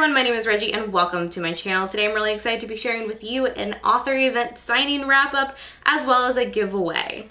everyone, my name is Reggie and welcome to my channel. Today I'm really excited to be sharing with you an author event signing wrap up as well as a giveaway.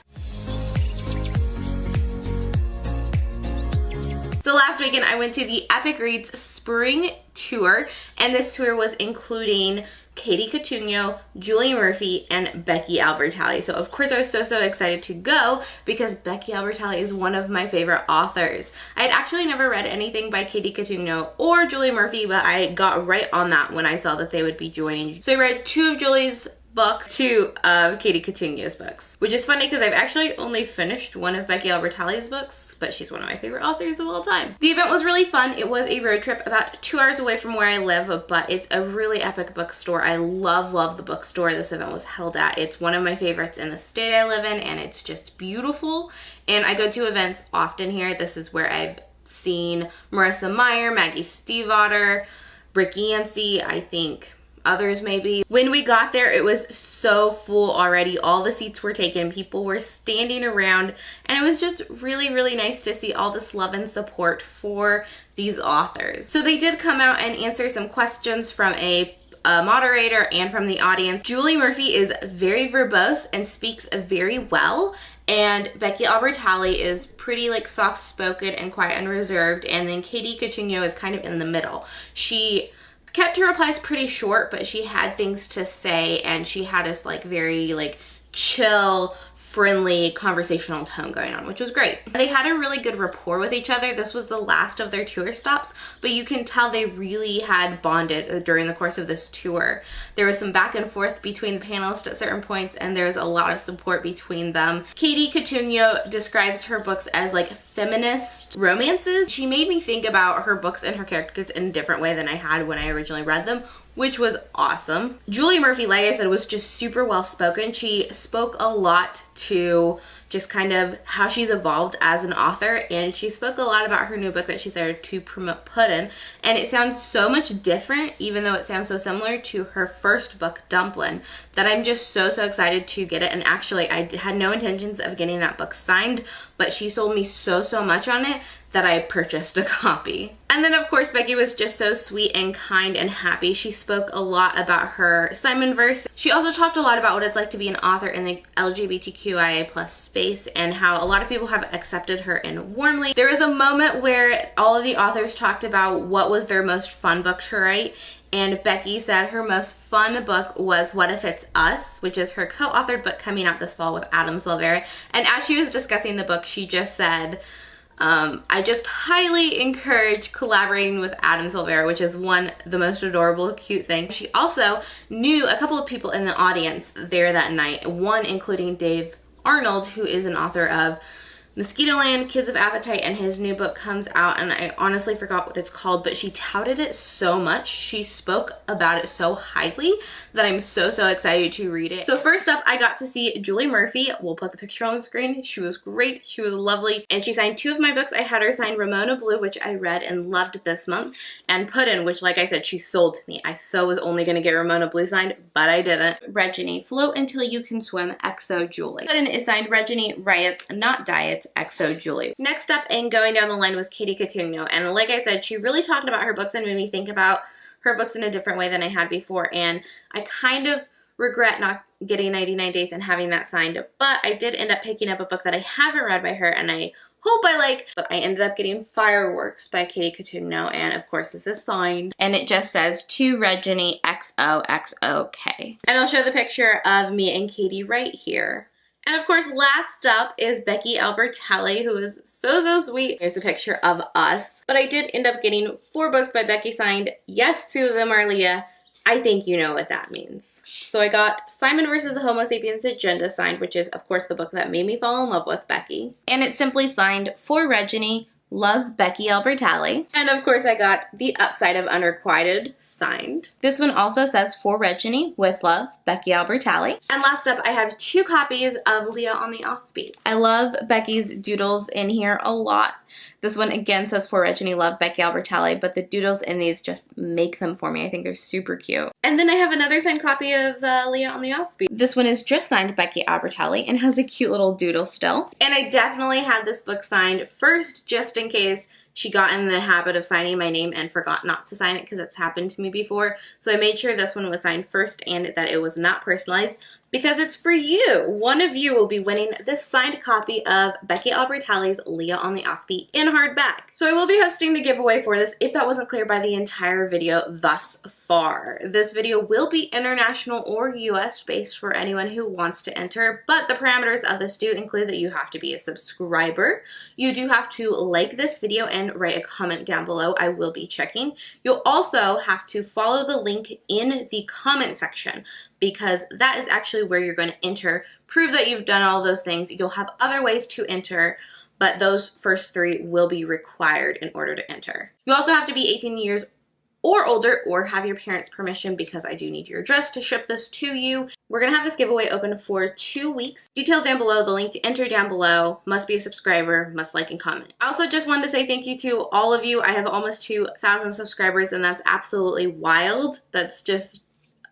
So last weekend I went to the Epic Reads Spring Tour, and this tour was including Katie Coutinho, Julie Murphy, and Becky Albertalli. So of course I was so excited to go because Becky Albertalli is one of my favorite authors. I had actually never read anything by Katie Coutinho or Julie Murphy, but I got right on that when I saw that they would be joining. So I read two of Julie's books, two of Katie Coutinho's books, which is funny because I've actually only finished one of Becky Albertalli's books, but she's one of my favorite authors of all time. The event was really fun. It was a road trip about 2 hours away from where I live, but it's a really epic bookstore. I love the bookstore this event was held at. It's one of my favorites in the state I live in, and it's just beautiful. And I go to events often here. This is where I've seen Marissa Meyer, Maggie Stiefvater, Rick Yancey, I think others maybe. When we got there, it was so full already. All the seats were taken. People were standing around, and it was just really nice to see all this love and support for these authors. So they did come out and answer some questions from a moderator and from the audience. Julie Murphy is very verbose and speaks very well, and Becky Albertalli is pretty like soft-spoken and quiet and reserved, and then Katie Coutinho is kind of in the middle. She kept her replies pretty short, but she had things to say, and she had this like very like chill, friendly, conversational tone going on, which was great. They had a really good rapport with each other. This was the last of their tour stops, but you can tell they really had bonded during the course of this tour. There was some back and forth between the panelists at certain points, and there's a lot of support between them. Katie Coutinho describes her books as like feminist romances. She made me think about her books and her characters in a different way than I had when I originally read them, which was awesome. Julie Murphy, like I said, was just super well spoken. She spoke a lot to just kind of how she's evolved as an author, and she spoke a lot about her new book that she started to promote, Puddin', and it sounds so much different, even though it sounds so similar to her first book, Dumplin', that I'm just so excited to get it. And actually I had no intentions of getting that book signed, but she sold me so much on it that I purchased a copy. And then of course Becky was just so sweet and kind and happy. She spoke a lot about her Simonverse. She also talked a lot about what it's like to be an author in the LGBTQIA+ space and how a lot of people have accepted her in warmly. There was a moment where all of the authors talked about what was their most fun book to write, and Becky said her most fun book was What If It's Us, which is her co-authored book coming out this fall with Adam Silvera. And as she was discussing the book, she just said, I just highly encourage collaborating with Adam Silvera, which is the most adorable, cute thing. She also knew a couple of people in the audience there that night, one including Dave Arnold, who is an author of Mosquitoland, Kids of Appetite, and his new book comes out, and I honestly forgot what it's called, but she touted it so much. She spoke about it so highly that I'm so excited to read it. So first up, I got to see Julie Murphy. We'll put the picture on the screen. She was great. She was lovely, and she signed two of my books. I had her sign Ramona Blue, which I read and loved this month, and Puddin', which like I said, she sold to me. I was only going to get Ramona Blue signed, but I didn't. Reggie, Float Until You Can Swim, XO Julie. Puddin' is signed Reggie, Riots, Not Diets, XO Julie. Next up and going down the line was Katie Coutinho, and like I said, she really talked about her books and made me think about her books in a different way than I had before, and I kind of regret not getting 99 Days and having that signed, but I did end up picking up a book that I haven't read by her and I hope I like, but I ended up getting Fireworks by Katie Coutinho, and of course this is signed, and it just says to Reggie, XOXOK. And I'll show the picture of me and Katie right here. And of course, last up is Becky Albertalli, who is so sweet. Here's a picture of us. But I did end up getting 4 books by Becky signed. Yes, 2 of them are Leah. I think you know what that means. So I got Simon vs. the Homo Sapiens Agenda signed, which is, of course, the book that made me fall in love with Becky. And it's simply signed For Reggie, Love, Becky Albertalli. And of course I got The Upside of Unrequited signed. This one also says For Reggie, with love, Becky Albertalli. And last up, I have 2 copies of Leah on the Offbeat. I love Becky's doodles in here a lot. This one again says For Reggie, Love, Becky Albertalli, but the doodles in these just make them for me. I think they're super cute. And then I have another signed copy of Leah on the Offbeat. This one is just signed Becky Albertalli and has a cute little doodle still. And I definitely had this book signed first just in case she got in the habit of signing my name and forgot not to sign it because it's happened to me before. So I made sure this one was signed first and that it was not personalized because it's for you. One of you will be winning this signed copy of Becky Albertalli's Leah on the Offbeat in hardback. So I will be hosting the giveaway for this if that wasn't clear by the entire video thus far. This video will be international or US based for anyone who wants to enter, but the parameters of this do include that you have to be a subscriber. You do have to like this video and write a comment down below. I will be checking. You'll also have to follow the link in the comment section, because that is actually where you're going to enter. Prove that you've done all those things. You'll have other ways to enter, but those first 3 will be required in order to enter. You also have to be 18 years or older or have your parents' permission, because I do need your address to ship this to you. We're going to have this giveaway open for 2 weeks. Details down below, the link to enter down below. Must be a subscriber, must like and comment. I also just wanted to say thank you to all of you. I have almost 2,000 subscribers and that's absolutely wild. That's just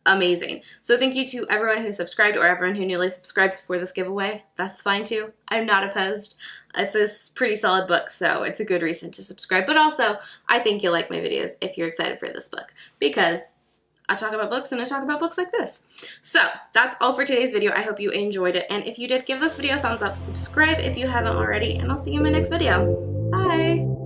amazing. So thank you to everyone who subscribed or everyone who newly subscribes for this giveaway. That's fine too. I'm not opposed. It's a pretty solid book, so it's a good reason to subscribe. But also, I think you'll like my videos if you're excited for this book, because I talk about books and I talk about books like this. So that's all for today's video. I hope you enjoyed it. And if you did, give this video a thumbs up, subscribe if you haven't already, and I'll see you in my next video. Bye.